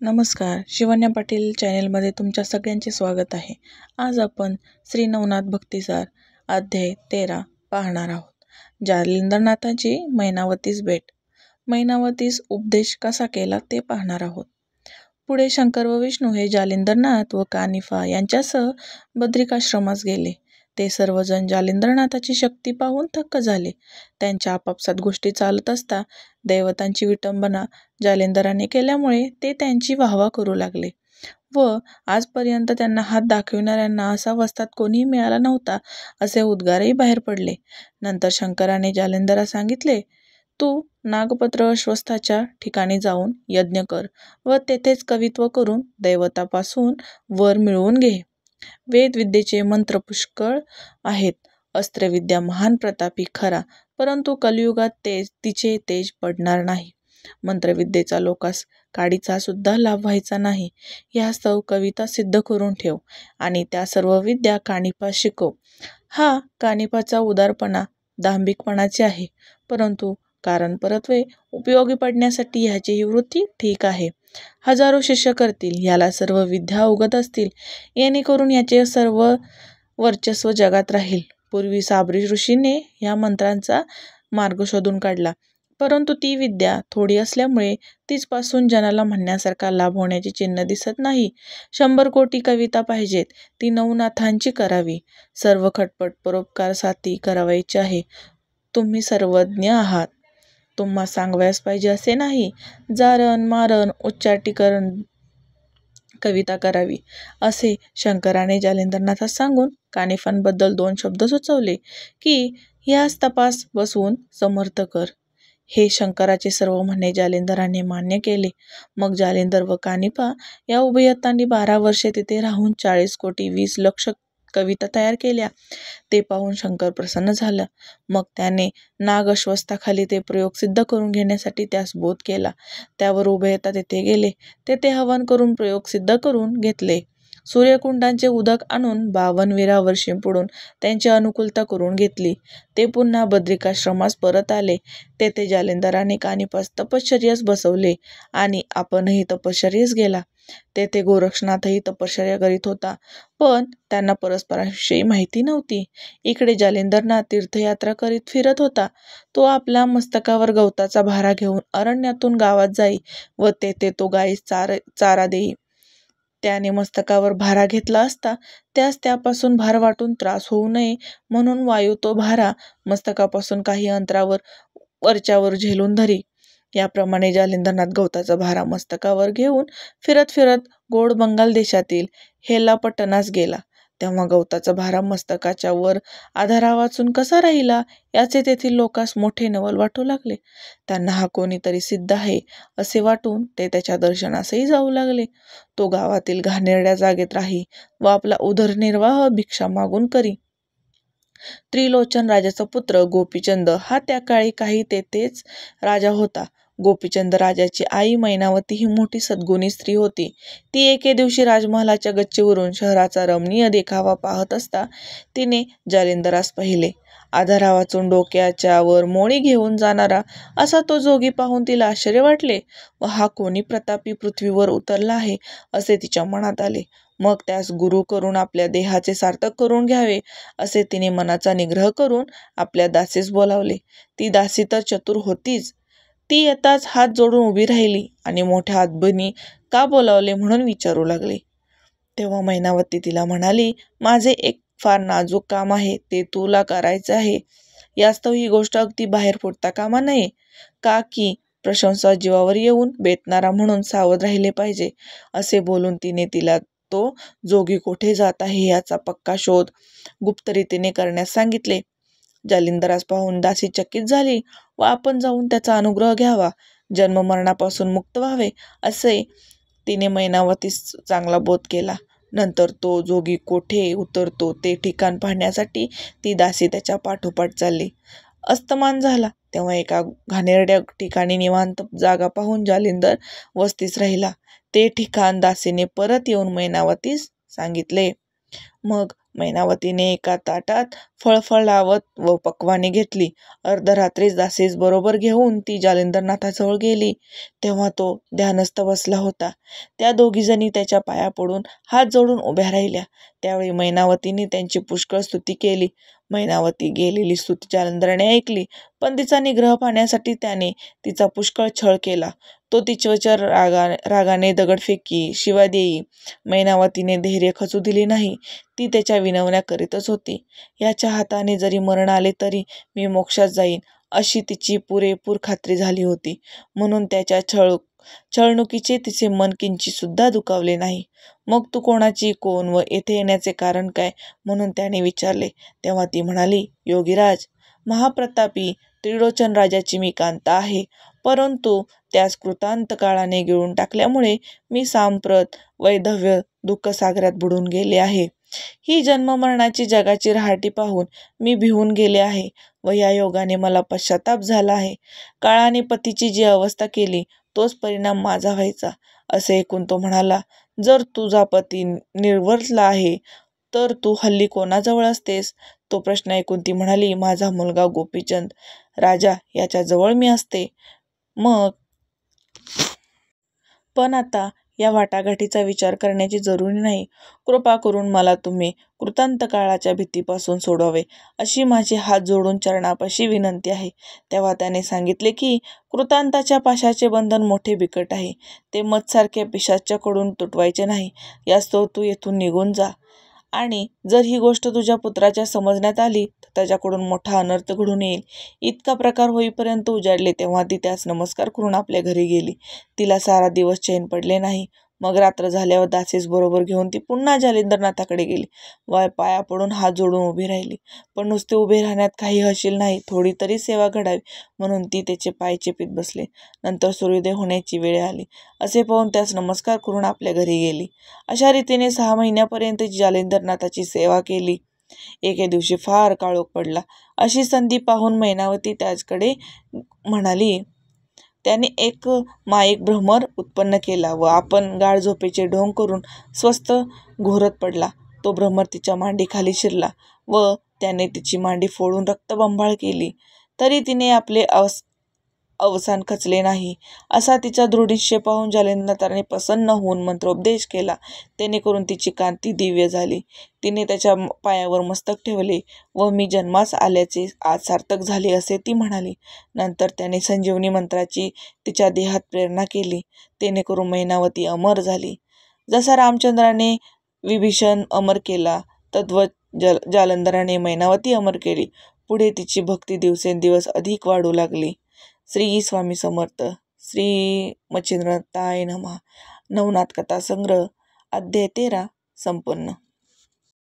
नमस्कार, शिवन्या पाटील चॅनेलमध्ये तुमच्या सगळ्यांचे स्वागत आहे. आज आपण श्री नवनाथ भक्तिसार अध्याय 13 पाहणार आहोत. जालिंदरनाथांची मैनावतीस भेट. मैनावतीस उपदेश कसा केला ते पाहणार आहोत. पुढे शंकर व विष्णू हे जालिंदरनाथ व कानिफा यांच्यासह बद्रिकाश्रमास गेले. ते सर्वजण जालिंदरनाथाची शक्ती पाहून थक्क झाले. त्यांच्या आपापसात गोष्टी चालत असता दैवतांची विटंबना जालिंदराने केल्यामुळे ते त्यांची वाहवा करू लागले व आजपर्यंत त्यांना हात दाखविणाऱ्यांना असा वस्तात कोणीही मिळाला नव्हता असे उद्गारही बाहेर पडले. नंतर शंकराने जालिंदरास सांगितले, तू नागपत्र अश्वस्थाच्या ठिकाणी जाऊन यज्ञ कर व तेथेच कवित्व करून दैवतापासून वर मिळवून घे. वेदविद्येचे मंत्र पुष्कळ आहेत. अस्त्रविद्या महान प्रतापी खरा, परंतु कलियुगात तिचे तेज पडणार नाही. मंत्रविद्येचा लोकास काडीचा सुद्धा लाभ व्हायचा नाही. ह्यास्तव कविता सिद्ध करून ठेव आणि त्या सर्व विद्या कानिपास शिकव. हा कानिपाचा उदारपणा दांभिकपणाचे आहे, परंतु कारण परत्वे उपयोगी पडण्यासाठी ह्याची ही वृत्ती ठीक आहे. हजारो शिष्य करतील, ह्याला सर्व विद्या अवगत असतील, येणेकरून याचे सर्व वर्चस्व जगात राहील. पूर्वी साबरी ऋषीने ह्या मंत्रांचा मार्ग शोधून काढला, परंतु ती विद्या थोडी असल्यामुळे तीचपासून जनाला म्हणण्यासारखा लाभ होण्याचे चिन्ह दिसत नाही. 100 कोटी कविता पाहिजेत, ती नवनाथांची करावी. सर्व खटपट परोपकारसाठी करावयाची आहे. तुम्ही सर्वज्ञ आहात, तुम्हा सांगवयास पाहिजे असे नाही. जारण मारण उच्चाटीकरण कविता करावी असे शंकराने जालिंदरनाथास सांगून कानिफांबद्दल 2 शब्द सुचवले की ह्यास तपास बसवून समर्थ कर. हे शंकराचे सर्व म्हणणे जालिंदराने मान्य केले. मग जालिंदर व कानिफा या उभयतांनी 12 वर्षे तिथे राहून 40 कोटी 20 लक्ष कविता तयार केल्या. ते पाहून शंकर प्रसन्न झाला. मग त्याने नाग अश्वस्थाखाली ते प्रयोग सिद्ध करून घेण्यासाठी त्यास बोध केला. त्यावर उभयता तेथे गेले. तेथे हवन करून प्रयोग सिद्ध करून घेतले. सूर्यकुंडांचे उदक आणून 52 वीरावर शिंपडून त्यांची अनुकूलता करून घेतली. ते पुन्हा बद्रिकाश्रमास परत आले. तेथे जालिंदराने कानिपास तपश्चर्यास बसवले आणि आपणही तपश्चर्येस गेला. तेथे गोरक्षनाथही तपश्चर्या करीत होता, पण त्यांना परस्परांविषयी माहिती नव्हती. इकडे जालिंदरनाथ तीर्थयात्रा करीत फिरत होता. तो आपल्या मस्तकावर गवताचा भारा घेऊन अरण्यातून गावात जाई व तेथे तो गायीस चारा देई. त्याने मस्तकावर भारा घेतला असता त्यास त्यापासून भार वाटून त्रास होऊ नये म्हणून वायू तो भारा मस्तकापासून काही अंतरावर वरच्यावर झेलून धरी. याप्रमाणे जालिंदरनाथ गवताचा भारा मस्तकावर घेऊन फिरत फिरत गोड बंगाल देशातील हेलापट्टणास गेला. तेव्हा गवताचा भारा मस्तकाच्या वर आधारा वाचून कसा राहिला याचे तेथील लोकांस मोठे नवल वाटू लागले. त्यांना हा कोणीतरी सिद्ध आहे असे वाटून ते त्याच्या दर्शनासही जाऊ लागले. तो गावातील घाणेरड्या जागेत राही व आपला उदरनिर्वाह भिक्षा मागून करी. त्रिलोचन राजाचा पुत्र गोपीचंद हा त्या काळी काही तेथेच राजा होता. गोपीचंद राजाची आई मैनावती ही मोठी सद्गुणी स्त्री होती. ती एके दिवशी राजमहालाच्या गच्चीवरून शहराचा रमणीय देखावा पाहत असता तिने जालिंदरास पाहिले. आधारा वाचून डोक्याच्या वर मोळी घेऊन जाणारा असा तो जोगी पाहून तिला आश्चर्य वाटले व हा कोणी प्रतापी पृथ्वीवर उतरला आहे असे तिच्या मनात आले. मग त्यास गुरु करून आपल्या देहाचे सार्थक करून घ्यावे असे तिने मनाचा निग्रह करून आपल्या दासीस बोलावले. ती दासी तर चतुर होतीच. ती येताच हात जोडून उभी राहिली आणि मोठ्या आदबीने का बोलावले म्हणून विचारू लागली. तेव्हा मैनावती तिला म्हणाली, माझे एक फार नाजूक काम आहे, ते तुला करायचे आहे. यास्तव ही गोष्ट अगदी बाहेर फुटता कामा नये. का की प्रशंसा जीवावर येऊन बेतणारा म्हणून सावध राहिले पाहिजे. असे बोलून तिने तिला तो जोगी कोठे जात आहे याचा पक्का शोध गुप्तरीतीने करण्यास सांगितले. जालिंदरास पाहून दासी चकित झाली व आपण जाऊन त्याचा अनुग्रह घ्यावा, जन्ममरणापासून मुक्त व्हावे असे तिने मैनावतीस चांगला बोध केला. नंतर तो जोगी कोठे उतरतो ते ठिकाण पाहण्यासाठी ती दासी त्याच्या पाठोपाठ चालली. अस्तमान झाला तेव्हा एका घाणेरड्या ठिकाणी निवांत जागा पाहून जालिंदर वस्तीस राहिला. ते ठिकाण दासीने परत येऊन मैनावतीस सांगितले. मग मैनावतीने एका ताटात फळफळ लावत व पक्वाने घेतली. अर्धरात्रीच दासीस बरोबर घेऊन ती जालिंदरनाथाजवळ गेली. तेव्हा तो ध्यानस्थ बसला होता. त्या दोघीजणी त्याच्या पाया पडून हात जोडून उभ्या राहिल्या. त्यावेळी मैनावतीने त्यांची पुष्कळ स्तुती केली. मैनावती गेलेली स्तुती जालिंदराने ऐकली, पण तिचा निग्रह पाहण्यासाठी त्याने तिचा पुष्कळ छळ केला. तो तिच्यावर रागाने दगडफेकी, शिव्या देई. मैनावतीने धैर्य खचू दिले नाही. ती त्याच्या विनवण्या करीतच होती. याच्या हाताने जरी मरण आले तरी मी मोक्षात जाईन अशी तिची पुरेपूर खात्री झाली होती. म्हणून त्याच्या छळणुकीचे तिचे मन किंचित सुद्धा दुखावले नाही. मग तू कोणाची कोण व येथे येण्याचे कारण काय, म्हणून त्याने विचारले. तेव्हा ती म्हणाली, योगीराज, महाप्रतापी त्रिलोचन राजाची मी कांता आहे, परंतु त्यास कृतांत काळाने गिळून टाकल्यामुळे मी सांप्रत वैधव्य दुःखसागरात बुडून गेले आहे. ही जन्ममरणाची जगाची रहाटी पाहून मी भिवून गेले आहे व या योगाने मला पश्चाताप झाला आहे. काळाने पतीची जी अवस्था केली तोच परिणाम माझा व्हायचा. असे ऐकून तो म्हणाला, जर तुझा पती निर्वर्तला आहे तर तू हल्ली कोणाजवळ असतेस? तो प्रश्न ऐकून ती म्हणाली, माझा मुलगा गोपीचंद राजा याच्याजवळ मी असते. मग पण आता या वाटाघाटीचा विचार करण्याची जरुरी नाही. कृपा करून मला तुम्ही कृतांत काळाच्या भीतीपासून सोडवावे अशी माझी हात जोडून चरणापाशी विनंती आहे. तेव्हा त्याने सांगितले की कृतांताच्या पाशाचे बंधन मोठे बिकट आहे. ते मत्सारख्या पिशाच्याकडून तुटवायचे नाही. यास्तव तू येथून निघून जा, आणि जर ही गोष्ट तुझ्या पुत्राच्या समजण्यात आली तर त्याच्याकडून मोठा अनर्थ घडून येईल. इतका प्रकार होईपर्यंत उजाडले. तेव्हा ती त्यास नमस्कार करून आपल्या घरी गेली. तिला सारा दिवस चैन पडले नाही. मग रात्र झाल्यावर दासीस बरोबर घेऊन ती पुन्हा जालिंदरनाथाकडे गेली. पाया पडून हात जोडून उभी राहिली. पण नुसते उभे राहण्यात काही हशील नाही. थोडी तरी सेवा घडावी म्हणून ती त्याचे पाय चेपीत बसली. नंतर सूर्योदय होण्याची वेळ आली असे पाहून त्यास नमस्कार करून आपल्या घरी गेली. अशा रीतीने 6 महिन्यापर्यंत जालिंदरनाथाची सेवा केली. एके दिवशी फार काळोख पडला. अशी संधी पाहून मैनावती त्याचकडे म्हणाली. त्याने एक माईक भ्रमर उत्पन्न केला व आपण गाढ झोपेचे ढोंग करून स्वस्थ घोरत पडला. तो भ्रमर तिच्या मांडीखाली शिरला व त्याने तिची मांडी फोडून रक्तबंबाळ केली. तरी तिने आपले अवसान खचले नाही. असा तिचा दृढनिश्चय पाहून जालिंदरनाथाने प्रसन्न होऊन मंत्रोपदेश केला. तेणेकरून तिची कांती दिव्य झाली. तिने त्याच्या पायावर मस्तक ठेवले व मी जन्मास आल्याचे आज सार्थक झाले असे ती म्हणाली. नंतर त्याने संजीवनी मंत्राची तिच्या देहात प्रेरणा केली. तेणेकरून मैनावती अमर झाली. जसा रामचंद्राने विभीषण अमर केला तद्वत जालंधराने मैनावती अमर केली. पुढे तिची भक्ती दिवसेंदिवस अधिक वाढू लागली. श्री स्वामी समर्थ. श्री मच्छिंद्रनाथाय नमः. नवनाथ कथा संग्रह अध्याय 13 संपन्न.